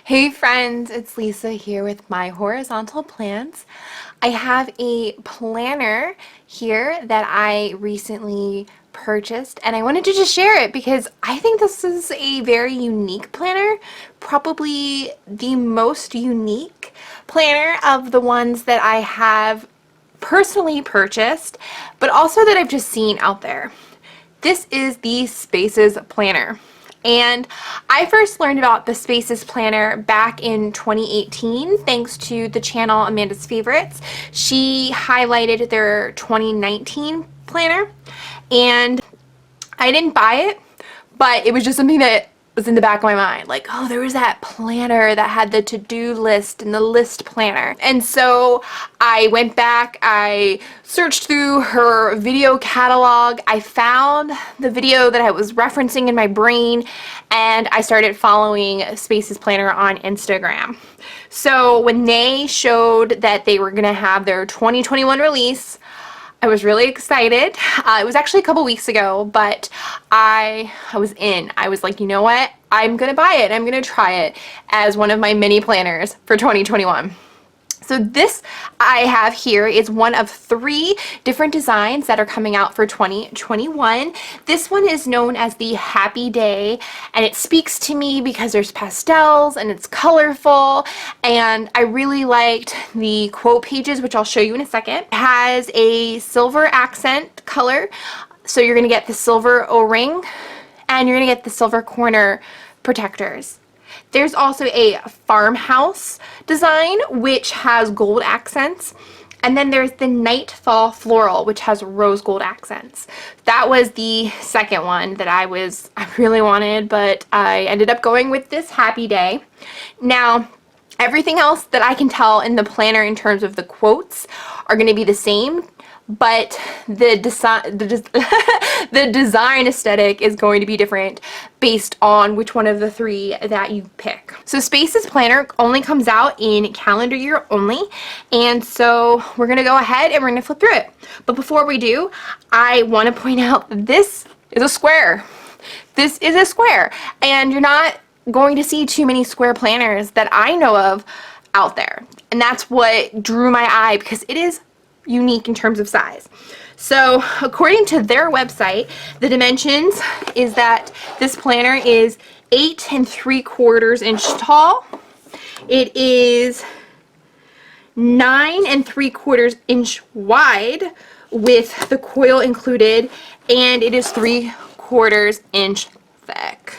Hey friends, it's Lisa here with my horizontal plants. I have a planner here that I recently purchased and I wanted to just share it because I think this is a very unique planner, probably the most unique planner of the ones that I have personally purchased, but also that I've just seen out there. This is the Spaces Planner. And I first learned about the Spaces Planner back in 2018 thanks to the channel Amanda's Favorites. She highlighted their 2019 planner and I didn't buy it, but it was just something that was in the back of my mind, like, oh, there was that planner that had the to-do list and the list planner. And so I went back, I searched through her video catalog, I found the video that I was referencing in my brain, and I started following Spaces Planner on Instagram. So when they showed that they were gonna have their 2021 release, I was really excited. It was actually a couple weeks ago, but I was in. I was like, you know what? I'm gonna buy it. I'm gonna try it as one of my mini planners for 2021. So this I have here is one of 3 different designs that are coming out for 2021. This one is known as the Happy Day, and it speaks to me because there's pastels and it's colorful, and I really liked the quote pages, which I'll show you in a second. It has a silver accent color, so you're gonna get the silver O-ring and you're gonna get the silver corner protectors. There's also a farmhouse design, which has gold accents. And then there's the Nightfall Floral, which has rose gold accents. That was the second one that I really wanted, but I ended up going with this Happy Day. Now, everything else that I can tell in the planner in terms of the quotes are going to be the same, but the design aesthetic is going to be different based on which one of the 3 that you pick. So Spaces Planner only comes out in calendar year only, and so we're gonna go ahead and we're gonna flip through it. But before we do, I want to point out that this is a square. This is a square, and you're not going to see too many square planners that I know of out there, and that's what drew my eye because it is unique in terms of size. So according to their website, the dimensions is that this planner is 8 3/4 inch tall. It is 9 3/4 inch wide with the coil included, and it is 3/4 inch thick.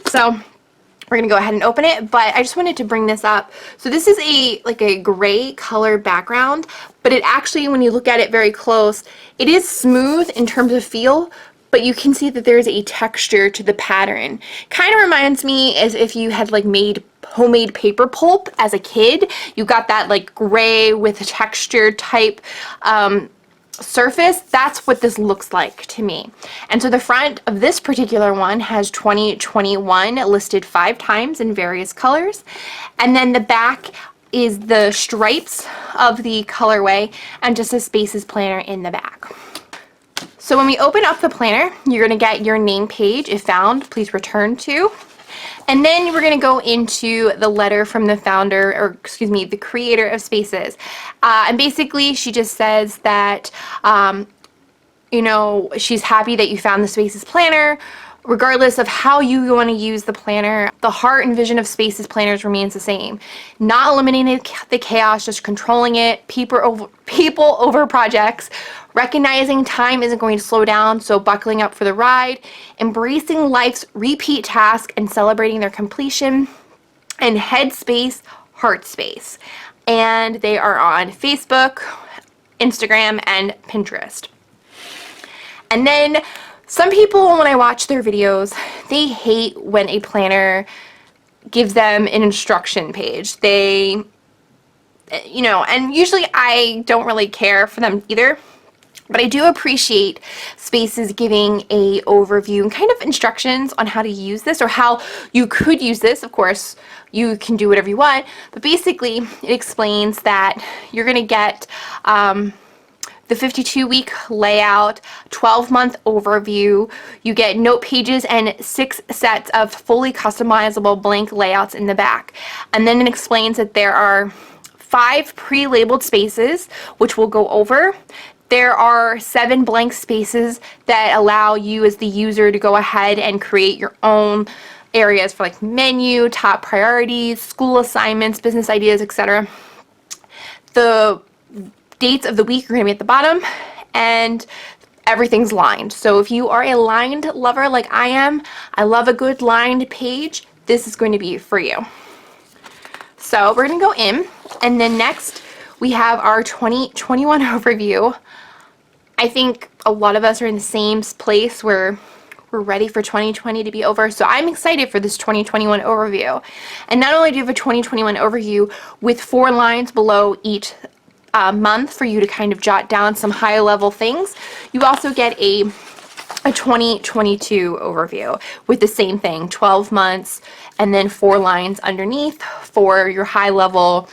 So we're gonna go ahead and open it, but I just wanted to bring this up. So this is like a gray color background, but it actually, when you look at it very close, it is smooth in terms of feel, but you can see that there's a texture to the pattern. Kind of reminds me as if you had like made homemade paper pulp as a kid. You got that like gray with a texture type surface. That's what this looks like to me. And so the front of this particular one has 2021 listed 5 times in various colors, and then the back is the stripes of the colorway and just a Spaces Planner in the back. So when we open up the planner, you're going to get your name page. If found, please return to. And then we're going to go into the letter from the founder, or excuse me, the creator of Spaces. And basically she just says that, you know, she's happy that you found the Spaces Planner. Regardless of how you want to use the planner, the heart and vision of Spaces Planners remains the same. Not eliminating the chaos, just controlling it, people over projects, recognizing time isn't going to slow down, so buckling up for the ride, embracing life's repeat task and celebrating their completion, and headspace, heart space. And they are on Facebook, Instagram, and Pinterest. And then some people, when I watch their videos, they hate when a planner gives them an instruction page. They, you know, and usually I don't really care for them either, but I do appreciate Spaces giving a overview and kind of instructions on how to use this, or how you could use this. Of course, you can do whatever you want, but basically it explains that you're going to get the 52-week layout, 12-month overview. You get note pages and 6 sets of fully customizable blank layouts in the back. And then it explains that there are 5 pre-labeled spaces, which we'll go over. There are 7 blank spaces that allow you as the user to go ahead and create your own areas for like menu, top priorities, school assignments, business ideas, etc. The dates of the week are going to be at the bottom, and everything's lined. So if you are a lined lover like I am, I love a good lined page, this is going to be for you. So we're going to go in, and then next we have our 2021 overview. I think a lot of us are in the same place where we're ready for 2020 to be over. So I'm excited for this 2021 overview. And not only do you have a 2021 overview with 4 lines below each month for you to kind of jot down some high level things, you also get a 2022 overview with the same thing, 12 months, and then 4 lines underneath for your high level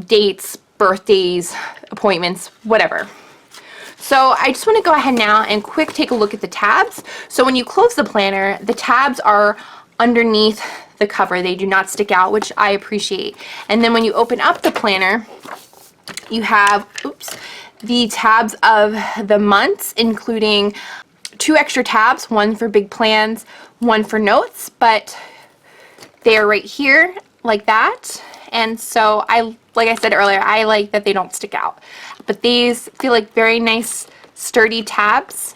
dates, birthdays, appointments, whatever. So I just want to go ahead now and quick take a look at the tabs. So when you close the planner, the tabs are underneath the cover. They do not stick out, which I appreciate. And then when you open up the planner, you have, the tabs of the months, including 2 extra tabs, one for big plans, one for notes, but they are right here like that. And so like I said earlier, I like that they don't stick out. But these feel like very nice, sturdy tabs.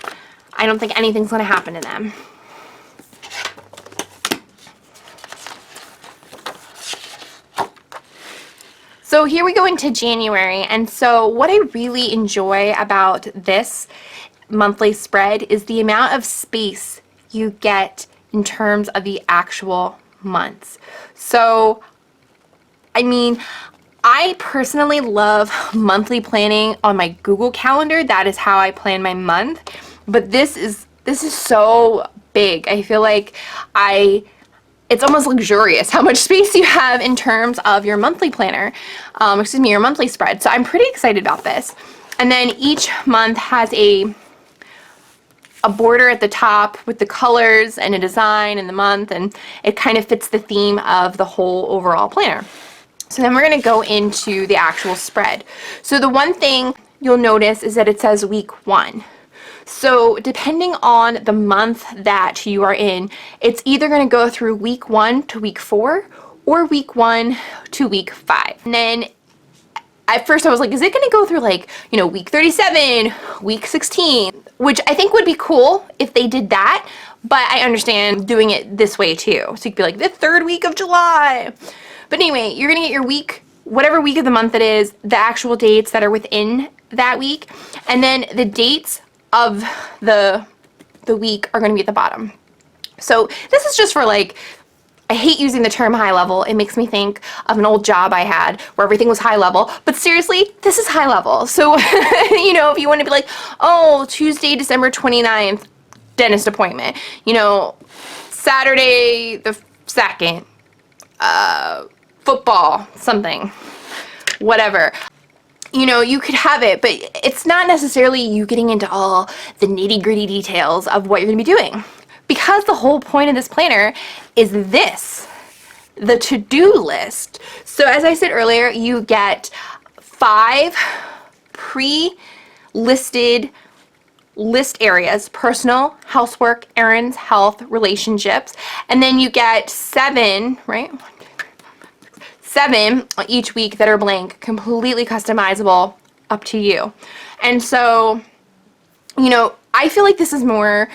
I don't think anything's going to happen to them. So here we go into January, and so what I really enjoy about this monthly spread is the amount of space you get in terms of the actual months. So, I mean, I personally love monthly planning on my Google Calendar. That is how I plan my month. But this is so big. I feel like it's almost luxurious how much space you have in terms of your monthly planner, your monthly spread. So I'm pretty excited about this. And then each month has a border at the top with the colors and a design and the month, and it kind of fits the theme of the whole overall planner. So then we're going to go into the actual spread. So the one thing you'll notice is that it says week 1. So depending on the month that you are in, it's either going to go through week 1 to week 4 or week 1 to week 5. And then at first I was like, is it going to go through like, week 37, week 16, which I think would be cool if they did that, but I understand doing it this way too. So you could be like the 3rd week of July. But anyway, you're going to get your week, whatever week of the month it is, the actual dates that are within that week, and then the dates of the week are going to be at the bottom. So this is just for like, I hate using the term high level. It makes me think of an old job I had where everything was high level, but seriously, this is high level. So, if you want to be like, oh, Tuesday, December 29th, dentist appointment, Saturday the 2nd, football, something, whatever. You could have it, but it's not necessarily you getting into all the nitty-gritty details of what you're going to be doing. Because the whole point of this planner is the to-do list. So as I said earlier, you get 5 pre-listed list areas: personal, housework, errands, health, relationships, and then you get 7, right? 7 each week that are blank, completely customizable, up to you. And so, I feel like this is more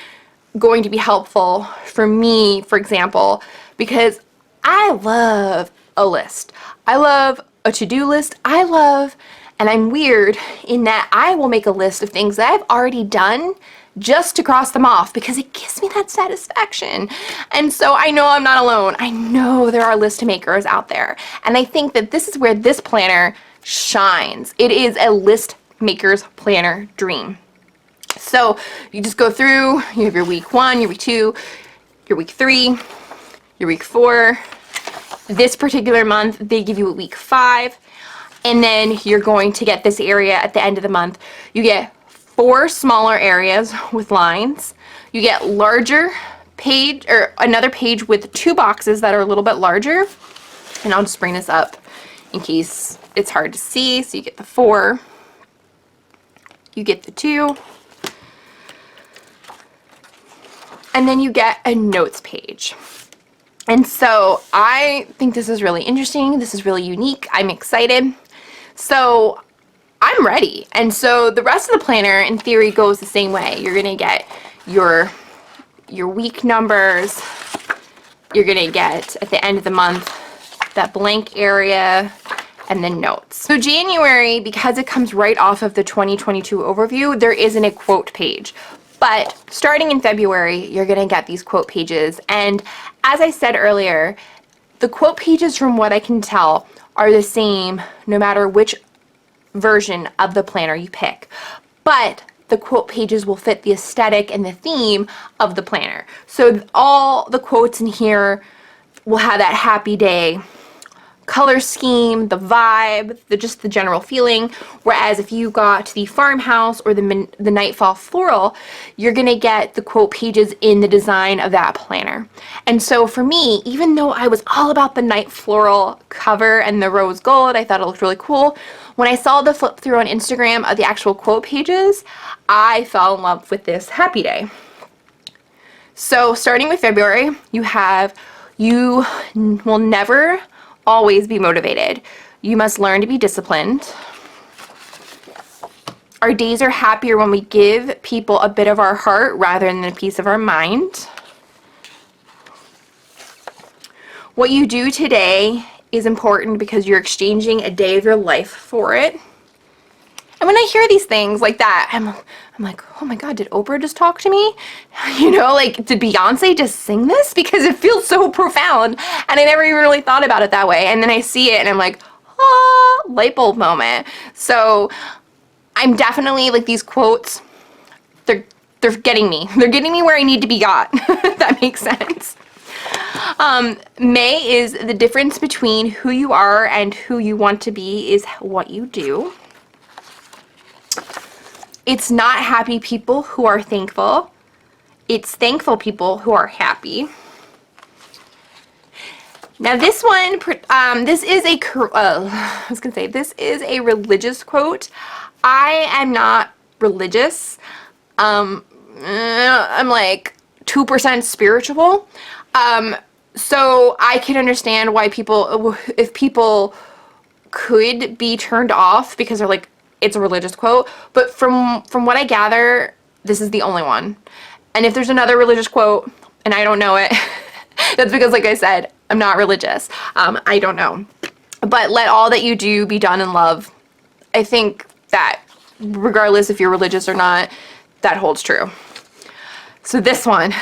going to be helpful for me, for example, because I love a list. I love a to-do list. And I'm weird in that I will make a list of things that I've already done just to cross them off because it gives me that satisfaction. And so I know I'm not alone. I know there are list makers out there. And I think that this is where this planner shines. It is a list maker's planner dream. So you just go through, you have your week 1, your week 2, your week 3, your week 4. This particular month, they give you a week 5. And then you're going to get this area at the end of the month. You get 4 smaller areas with lines. You get larger page, or another page with 2 boxes that are a little bit larger. And I'll just bring this up in case it's hard to see. So you get the 4, you get the 2, and then you get a notes page. And so I think this is really interesting. This is really unique. I'm excited. So I'm ready. And so the rest of the planner in theory goes the same way. You're gonna get your week numbers. You're gonna get at the end of the month that blank area and then notes. So January, because it comes right off of the 2022 overview, there isn't a quote page. But starting in February, you're gonna get these quote pages. And as I said earlier, the quote pages, from what I can tell, are the same no matter which version of the planner you pick. But the quote pages will fit the aesthetic and the theme of the planner. So all the quotes in here will have that happy day color scheme, the vibe, just the general feeling. Whereas if you got the Farmhouse or the Nightfall Floral, you're gonna get the quote pages in the design of that planner. And so for me, even though I was all about the Night Floral cover and the rose gold, I thought it looked really cool. When I saw the flip through on Instagram of the actual quote pages, I fell in love with this happy day. So starting with February, you will never always be motivated. You must learn to be disciplined. Our days are happier when we give people a bit of our heart rather than a piece of our mind. What you do today is important because you're exchanging a day of your life for it. And when I hear these things like that, I'm like, oh my God, did Oprah just talk to me? You know, like, did Beyonce just sing this? Because it feels so profound, and I never even really thought about it that way. And then I see it, and I'm like, ah, light bulb moment. So I'm definitely, like, these quotes, they're getting me. They're getting me where I need to be got, if that makes sense. May is the difference between who you are and who you want to be is what you do. It's not happy people who are thankful. It's thankful people who are happy. Now this one, this is a religious quote. I am not religious. I'm like 2% spiritual. So I can understand why if people could be turned off because they're like, it's a religious quote, but from what I gather, this is the only one. And if there's another religious quote and I don't know it, that's because, like I said, I'm not religious. I don't know. But let all that you do be done in love. I think that regardless if you're religious or not, that holds true. So this one,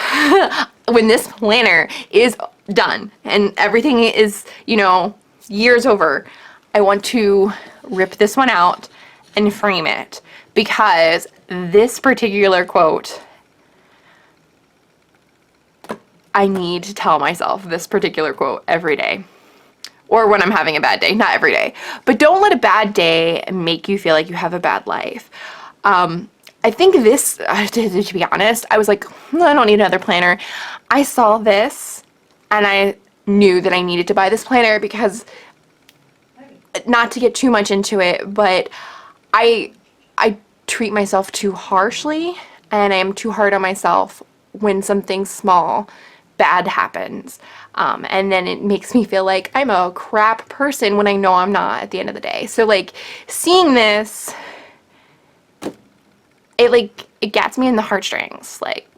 when this planner is done and everything is, you know, years over, I want to rip this one out and frame it, because this particular quote, I need to tell myself this particular quote every day, or when I'm having a bad day. Not every day, but don't let a bad day make you feel like you have a bad life. I think this, to be honest, I was like, I don't need another planner. I saw this and I knew that I needed to buy this planner because, not to get too much into it, but I treat myself too harshly, and I am too hard on myself when something small bad happens. And then it makes me feel like I'm a crap person when I know I'm not at the end of the day. So like seeing this, it gets me in the heartstrings. Like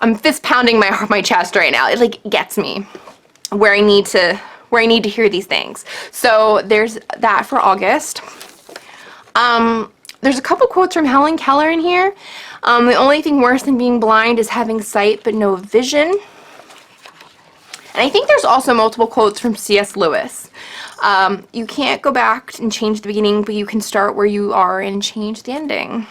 I'm fist pounding my chest right now. It like gets me where I need to hear these things. So there's that for August. There's a couple quotes from Helen Keller in here. The only thing worse than being blind is having sight but no vision. And I think there's also multiple quotes from C.S. Lewis. You can't go back and change the beginning, but you can start where you are and change the ending.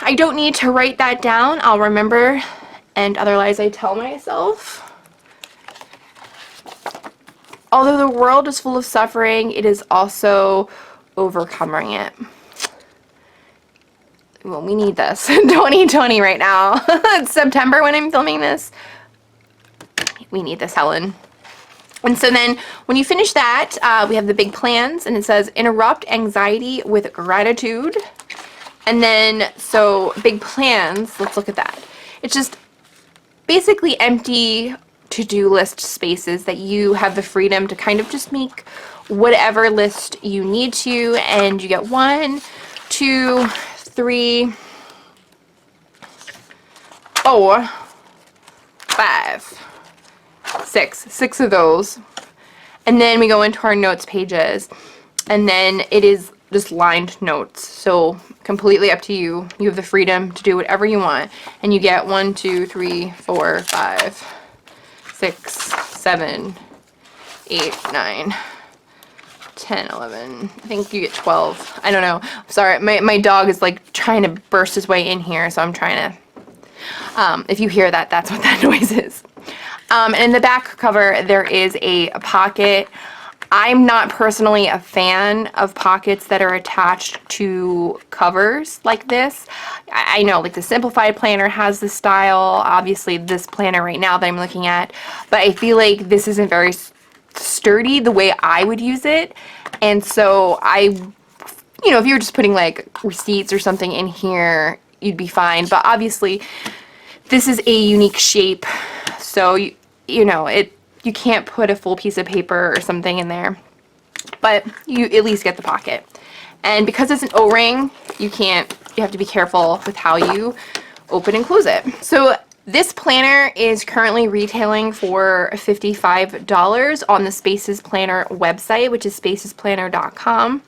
I don't need to write that down. I'll remember, and otherwise I tell myself. although the world is full of suffering, it is also overcoming it. Well, we need this in 2020 right now. It's September when I'm filming this. We need this, Helen. And so then when you finish that, we have the big plans, and it says interrupt anxiety with gratitude. And then, so big plans, let's look at that. It's just basically empty to-do list spaces that you have the freedom to kind of just make whatever list you need to, and you get 1, 2, 3, 4, 5, 6 of those. And then we go into our notes pages, and then it is just lined notes, so completely up to you. You have the freedom to do whatever you want, and you get 1, 2, 3, 4, 5, 6, 7, 8, 9, 10, 11. I think you get 12. I don't know. Sorry, my dog is like trying to burst his way in here, so I'm trying to, if you hear that, that's what that noise is. And in the back cover, there is a pocket. I'm not personally a fan of pockets that are attached to covers like this. I know, like the Simplified planner has this style, obviously this planner right now that I'm looking at, but I feel like this isn't very sturdy the way I would use it. And so you know, if you were just putting like receipts or something in here, you'd be fine. But obviously, this is a unique shape, so you know, you can't put a full piece of paper or something in there, but you at least get the pocket. And because it's an O-ring, you have to be careful with how you open and close it. So this planner is currently retailing for $55 on the Spaces Planner website, which is spacesplanner.com.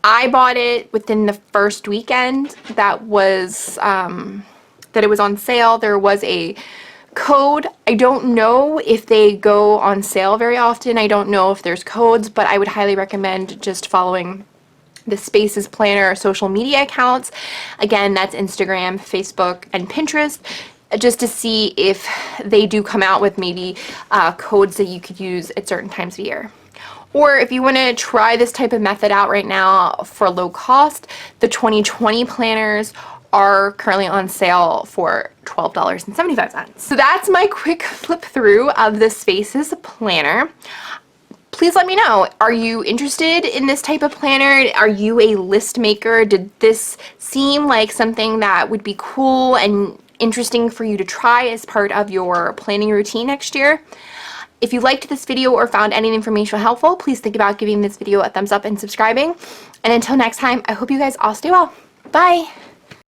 I bought it within the first weekend that it was on sale. There was a code. I don't know if they go on sale very often. I don't know if there's codes, but I would highly recommend just following the Spaces Planner social media accounts. Again, that's Instagram, Facebook, and Pinterest, just to see if they do come out with maybe codes that you could use at certain times of year. Or if you want to try this type of method out right now for low cost, the 2020 planners are currently on sale for $12.75. So that's my quick flip through of the Spaces planner. Please let me know, are you interested in this type of planner? Are you a list maker? Did this seem like something that would be cool and interesting for you to try as part of your planning routine next year? If you liked this video or found any information helpful, please think about giving this video a thumbs up and subscribing. And until next time, I hope you guys all stay well. Bye!